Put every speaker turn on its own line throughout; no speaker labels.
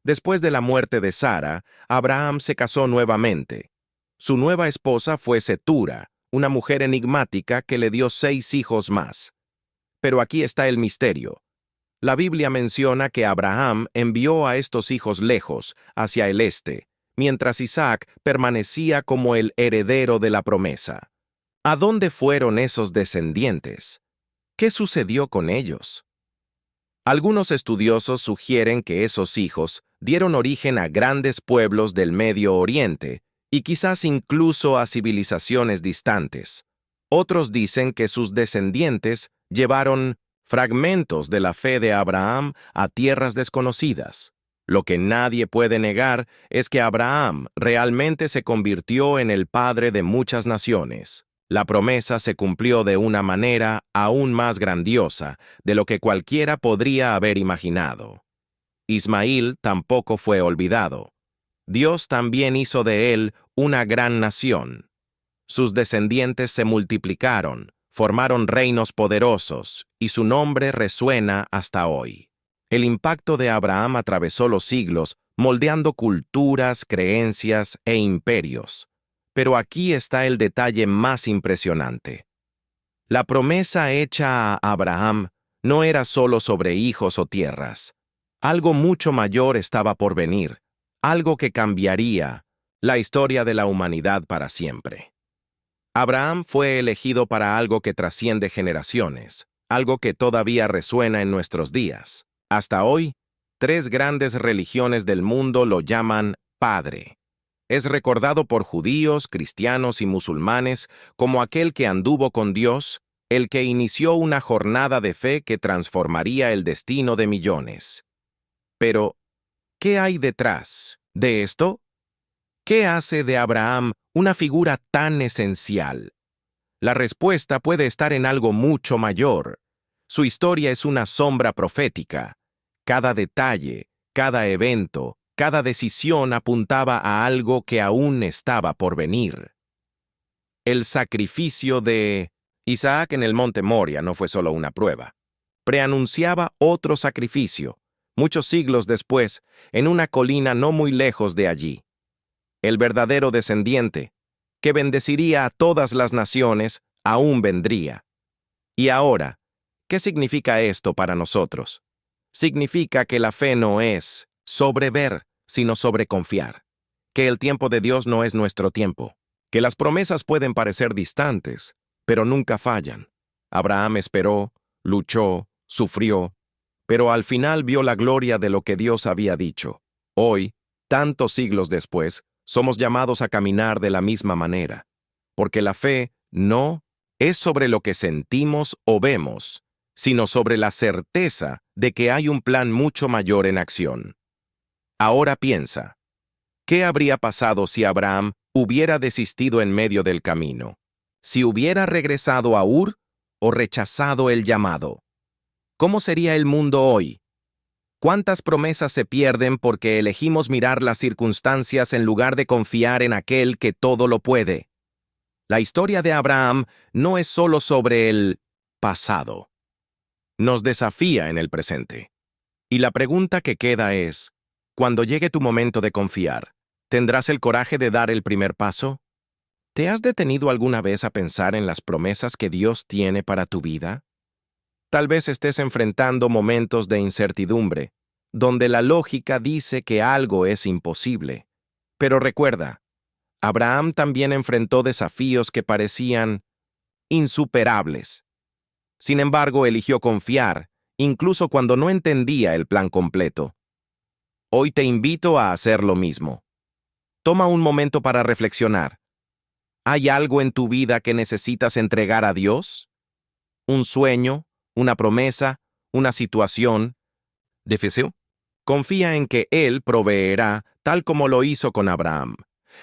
Después de la muerte de Sara, Abraham se casó nuevamente. Su nueva esposa fue Cetura, una mujer enigmática que le dio 6 hijos más. Pero aquí está el misterio. La Biblia menciona que Abraham envió a estos hijos lejos, hacia el este, mientras Isaac permanecía como el heredero de la promesa. ¿A dónde fueron esos descendientes? ¿Qué sucedió con ellos? Algunos estudiosos sugieren que esos hijos dieron origen a grandes pueblos del Medio Oriente y quizás incluso a civilizaciones distantes. Otros dicen que sus descendientes llevaron fragmentos de la fe de Abraham a tierras desconocidas. Lo que nadie puede negar es que Abraham realmente se convirtió en el padre de muchas naciones. La promesa se cumplió de una manera aún más grandiosa de lo que cualquiera podría haber imaginado. Ismael tampoco fue olvidado. Dios también hizo de él una gran nación. Sus descendientes se multiplicaron, formaron reinos poderosos, y su nombre resuena hasta hoy. El impacto de Abraham atravesó los siglos, moldeando culturas, creencias e imperios. Pero aquí está el detalle más impresionante. La promesa hecha a Abraham no era solo sobre hijos o tierras. Algo mucho mayor estaba por venir, algo que cambiaría la historia de la humanidad para siempre. Abraham fue elegido para algo que trasciende generaciones, algo que todavía resuena en nuestros días. Hasta hoy, 3 grandes religiones del mundo lo llaman Padre. Es recordado por judíos, cristianos y musulmanes como aquel que anduvo con Dios, el que inició una jornada de fe que transformaría el destino de millones. Pero, ¿qué hay detrás de esto? ¿Qué hace de Abraham una figura tan esencial? La respuesta puede estar en algo mucho mayor. Su historia es una sombra profética. Cada detalle, cada evento, cada decisión apuntaba a algo que aún estaba por venir. El sacrificio de Isaac en el monte Moria no fue solo una prueba. Preanunciaba otro sacrificio, muchos siglos después, en una colina no muy lejos de allí. El verdadero descendiente, que bendeciría a todas las naciones, aún vendría. Y ahora, ¿qué significa esto para nosotros? Significa que la fe no es sobrever, sino sobreconfiar. Que el tiempo de Dios no es nuestro tiempo. Que las promesas pueden parecer distantes, pero nunca fallan. Abraham esperó, luchó, sufrió, pero al final vio la gloria de lo que Dios había dicho. Hoy, tantos siglos después, somos llamados a caminar de la misma manera, porque la fe no es sobre lo que sentimos o vemos, sino sobre la certeza de que hay un plan mucho mayor en acción. Ahora piensa, ¿qué habría pasado si Abraham hubiera desistido en medio del camino? ¿Si hubiera regresado a Ur o rechazado el llamado? ¿Cómo sería el mundo hoy? ¿Cuántas promesas se pierden porque elegimos mirar las circunstancias en lugar de confiar en aquel que todo lo puede? La historia de Abraham no es solo sobre el pasado. Nos desafía en el presente. Y la pregunta que queda es, cuando llegue tu momento de confiar, ¿tendrás el coraje de dar el primer paso? ¿Te has detenido alguna vez a pensar en las promesas que Dios tiene para tu vida? Tal vez estés enfrentando momentos de incertidumbre, donde la lógica dice que algo es imposible. Pero recuerda, Abraham también enfrentó desafíos que parecían insuperables. Sin embargo, eligió confiar, incluso cuando no entendía el plan completo. Hoy te invito a hacer lo mismo. Toma un momento para reflexionar. ¿Hay algo en tu vida que necesitas entregar a Dios? ¿Un sueño, una promesa, una situación difícil? Confía en que Él proveerá, tal como lo hizo con Abraham.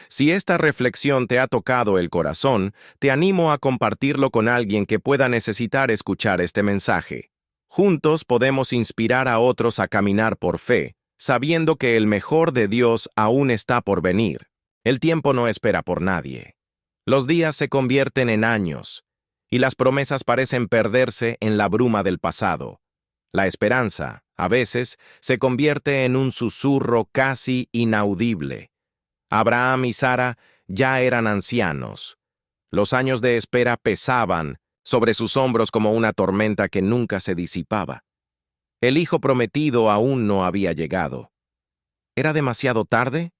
Si esta reflexión te ha tocado el corazón, te animo a compartirlo con alguien que pueda necesitar escuchar este mensaje. Juntos podemos inspirar a otros a caminar por fe, sabiendo que el mejor de Dios aún está por venir. El tiempo no espera por nadie. Los días se convierten en años, y las promesas parecen perderse en la bruma del pasado. La esperanza A veces se convierte en un susurro casi inaudible. Abraham y Sara ya eran ancianos. Los años de espera pesaban sobre sus hombros como una tormenta que nunca se disipaba. El hijo prometido aún no había llegado. ¿Era demasiado tarde?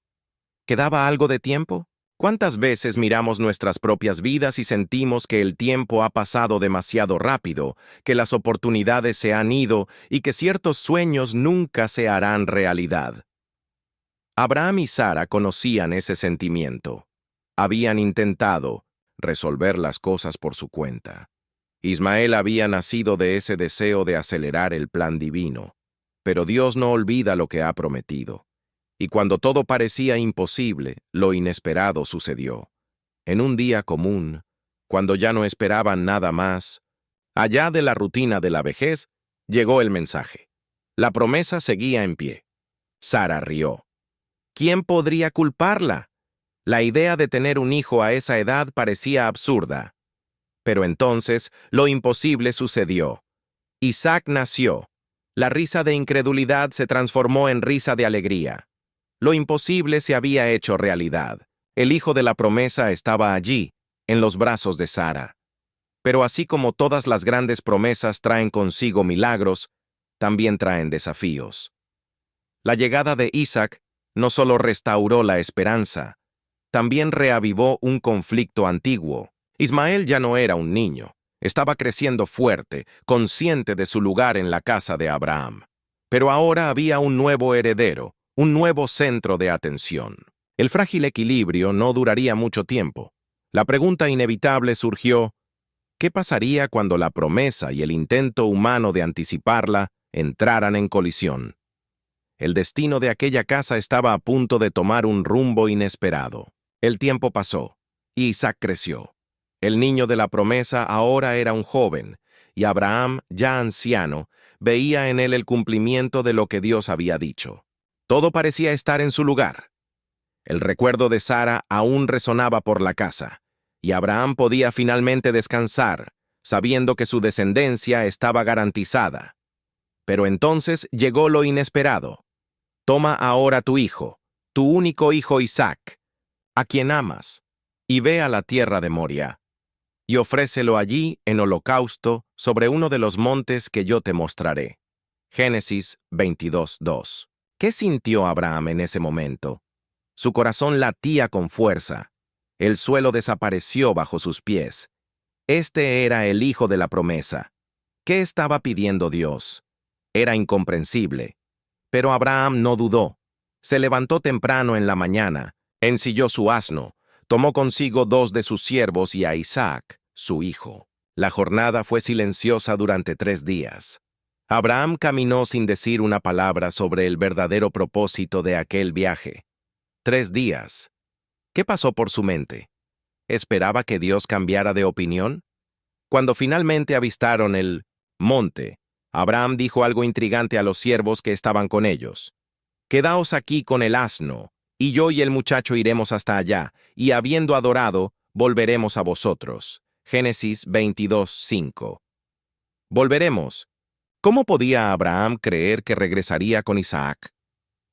¿Quedaba algo de tiempo? ¿Cuántas veces miramos nuestras propias vidas y sentimos que el tiempo ha pasado demasiado rápido, que las oportunidades se han ido y que ciertos sueños nunca se harán realidad? Abraham y Sara conocían ese sentimiento. Habían intentado resolver las cosas por su cuenta. Ismael había nacido de ese deseo de acelerar el plan divino. Pero Dios no olvida lo que ha prometido. Y cuando todo parecía imposible, lo inesperado sucedió. En un día común, cuando ya no esperaban nada más, allá de la rutina de la vejez, llegó el mensaje. La promesa seguía en pie. Sara rió. ¿Quién podría culparla? La idea de tener un hijo a esa edad parecía absurda. Pero entonces, lo imposible sucedió. Isaac nació. La risa de incredulidad se transformó en risa de alegría. Lo imposible se había hecho realidad. El hijo de la promesa estaba allí, en los brazos de Sara. Pero así como todas las grandes promesas traen consigo milagros, también traen desafíos. La llegada de Isaac no solo restauró la esperanza, también reavivó un conflicto antiguo. Ismael ya no era un niño, estaba creciendo fuerte, consciente de su lugar en la casa de Abraham. Pero ahora había un nuevo heredero, un nuevo centro de atención. El frágil equilibrio no duraría mucho tiempo. La pregunta inevitable surgió: ¿qué pasaría cuando la promesa y el intento humano de anticiparla entraran en colisión? El destino de aquella casa estaba a punto de tomar un rumbo inesperado. El tiempo pasó, y Isaac creció. El niño de la promesa ahora era un joven, y Abraham, ya anciano, veía en él el cumplimiento de lo que Dios había dicho. Todo parecía estar en su lugar. El recuerdo de Sara aún resonaba por la casa, y Abraham podía finalmente descansar, sabiendo que su descendencia estaba garantizada. Pero entonces llegó lo inesperado. Toma ahora tu hijo, tu único hijo Isaac, a quien amas, y ve a la tierra de Moria, y ofrécelo allí en holocausto sobre uno de los montes que yo te mostraré. Génesis 22:2. ¿Qué sintió Abraham en ese momento? Su corazón latía con fuerza. El suelo desapareció bajo sus pies. Este era el hijo de la promesa. ¿Qué estaba pidiendo Dios? Era incomprensible. Pero Abraham no dudó. Se levantó temprano en la mañana, ensilló su asno, tomó consigo 2 de sus siervos y a Isaac, su hijo. La jornada fue silenciosa durante 3 días. Abraham caminó sin decir una palabra sobre el verdadero propósito de aquel viaje. 3 días. ¿Qué pasó por su mente? ¿Esperaba que Dios cambiara de opinión? Cuando finalmente avistaron el monte, Abraham dijo algo intrigante a los siervos que estaban con ellos. «Quedaos aquí con el asno, y yo y el muchacho iremos hasta allá, y habiendo adorado, volveremos a vosotros». Génesis 22:5. Volveremos. ¿Cómo podía Abraham creer que regresaría con Isaac?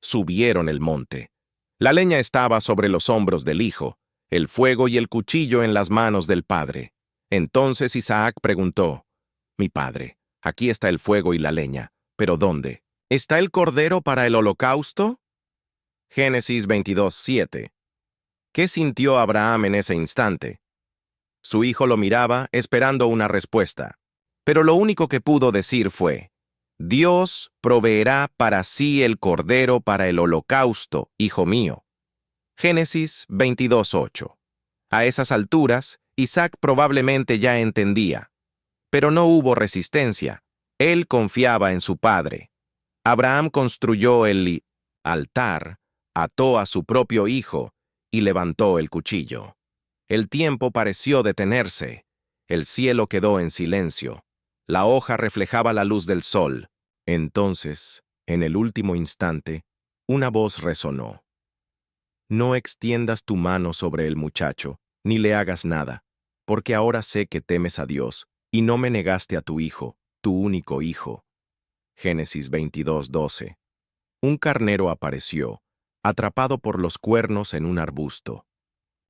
Subieron el monte. La leña estaba sobre los hombros del hijo, el fuego y el cuchillo en las manos del padre. Entonces Isaac preguntó: «Mi padre, aquí está el fuego y la leña, ¿pero dónde? ¿Está el cordero para el holocausto?» Génesis 22:7. ¿Qué sintió Abraham en ese instante? Su hijo lo miraba, esperando una respuesta. Pero lo único que pudo decir fue: «Dios proveerá para sí el cordero para el holocausto, hijo mío». Génesis 22:8. A esas alturas, Isaac probablemente ya entendía. Pero no hubo resistencia. Él confiaba en su padre. Abraham construyó el altar, ató a su propio hijo y levantó el cuchillo. El tiempo pareció detenerse. El cielo quedó en silencio. La hoja reflejaba la luz del sol. Entonces, en el último instante, una voz resonó: «No extiendas tu mano sobre el muchacho, ni le hagas nada, porque ahora sé que temes a Dios, y no me negaste a tu hijo, tu único hijo». Génesis 22:12. Un carnero apareció, atrapado por los cuernos en un arbusto.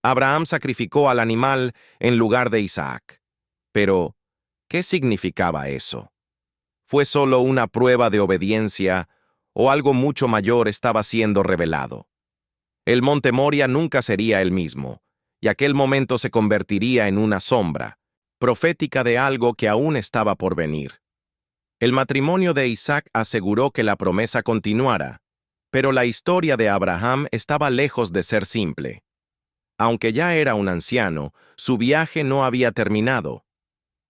Abraham sacrificó al animal en lugar de Isaac. Pero, ¿qué significaba eso? ¿Fue solo una prueba de obediencia o algo mucho mayor estaba siendo revelado? El monte Moria nunca sería el mismo, y aquel momento se convertiría en una sombra, profética de algo que aún estaba por venir. El matrimonio de Isaac aseguró que la promesa continuara, pero la historia de Abraham estaba lejos de ser simple. Aunque ya era un anciano, su viaje no había terminado.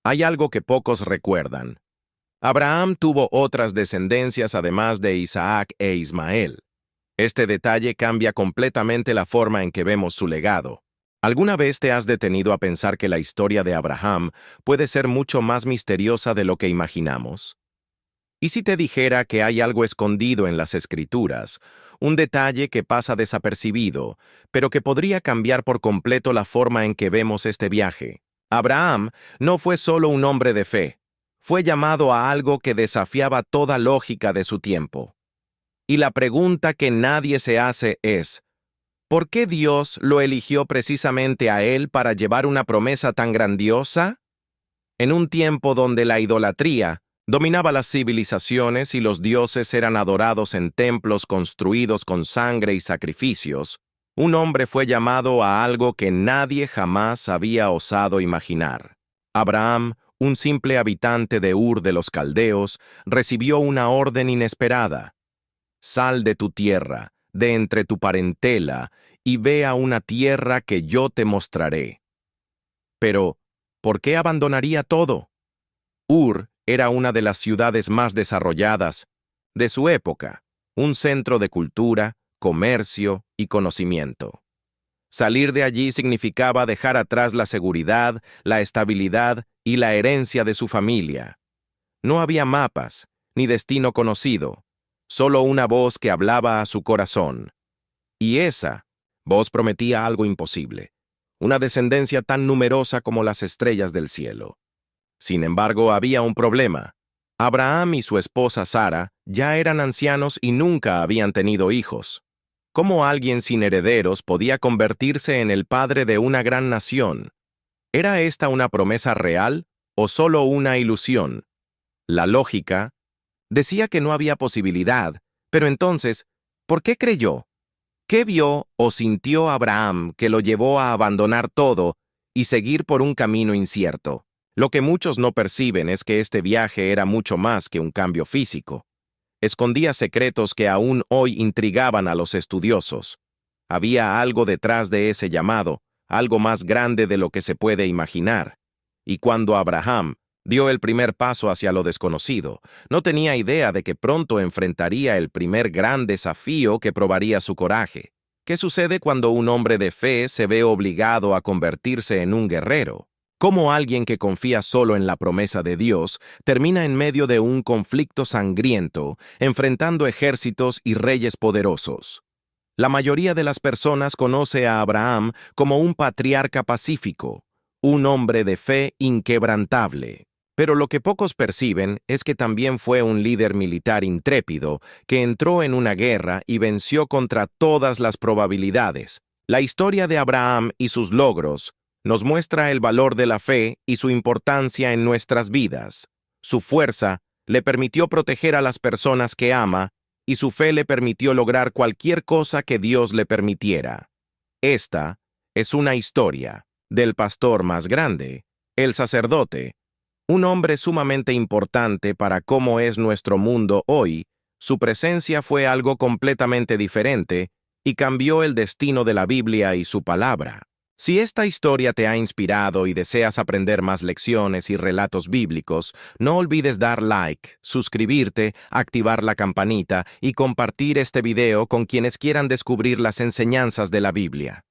Hay algo que pocos recuerdan. Abraham tuvo otras descendencias además de Isaac e Ismael. Este detalle cambia completamente la forma en que vemos su legado. ¿Alguna vez te has detenido a pensar que la historia de Abraham puede ser mucho más misteriosa de lo que imaginamos? ¿Y si te dijera que hay algo escondido en las Escrituras, un detalle que pasa desapercibido, pero que podría cambiar por completo la forma en que vemos este viaje? Abraham no fue solo un hombre de fe, fue llamado a algo que desafiaba toda lógica de su tiempo. Y la pregunta que nadie se hace es, ¿por qué Dios lo eligió precisamente a él para llevar una promesa tan grandiosa? En un tiempo donde la idolatría dominaba las civilizaciones y los dioses eran adorados en templos construidos con sangre y sacrificios, un hombre fue llamado a algo que nadie jamás había osado imaginar. Abraham, un simple habitante de Ur de los Caldeos, recibió una orden inesperada. Sal de tu tierra, de entre tu parentela, y ve a una tierra que yo te mostraré. Pero, ¿por qué abandonaría todo? Ur era una de las ciudades más desarrolladas de su época, un centro de cultura, comercio y conocimiento. Salir de allí significaba dejar atrás la seguridad, la estabilidad y la herencia de su familia. No había mapas, ni destino conocido, solo una voz que hablaba a su corazón. Y esa voz prometía algo imposible, una descendencia tan numerosa como las estrellas del cielo. Sin embargo, había un problema. Abraham y su esposa Sara ya eran ancianos y nunca habían tenido hijos. ¿Cómo alguien sin herederos podía convertirse en el padre de una gran nación? ¿Era esta una promesa real o solo una ilusión? La lógica decía que no había posibilidad, pero entonces, ¿por qué creyó? ¿Qué vio o sintió Abraham que lo llevó a abandonar todo y seguir por un camino incierto? Lo que muchos no perciben es que este viaje era mucho más que un cambio físico. Escondía secretos que aún hoy intrigaban a los estudiosos. Había algo detrás de ese llamado, algo más grande de lo que se puede imaginar. Y cuando Abraham dio el primer paso hacia lo desconocido, no tenía idea de que pronto enfrentaría el primer gran desafío que probaría su coraje. ¿Qué sucede cuando un hombre de fe se ve obligado a convertirse en un guerrero? ¿Cómo alguien que confía solo en la promesa de Dios termina en medio de un conflicto sangriento, enfrentando ejércitos y reyes poderosos? La mayoría de las personas conoce a Abraham como un patriarca pacífico, un hombre de fe inquebrantable. Pero lo que pocos perciben es que también fue un líder militar intrépido que entró en una guerra y venció contra todas las probabilidades. La historia de Abraham y sus logros nos muestra el valor de la fe y su importancia en nuestras vidas. Su fuerza le permitió proteger a las personas que ama y su fe le permitió lograr cualquier cosa que Dios le permitiera. Esta es una historia del pastor más grande, el sacerdote, un hombre sumamente importante para cómo es nuestro mundo hoy. Su presencia fue algo completamente diferente y cambió el destino de la Biblia y su palabra. Si esta historia te ha inspirado y deseas aprender más lecciones y relatos bíblicos, no olvides dar like, suscribirte, activar la campanita y compartir este video con quienes quieran descubrir las enseñanzas de la Biblia.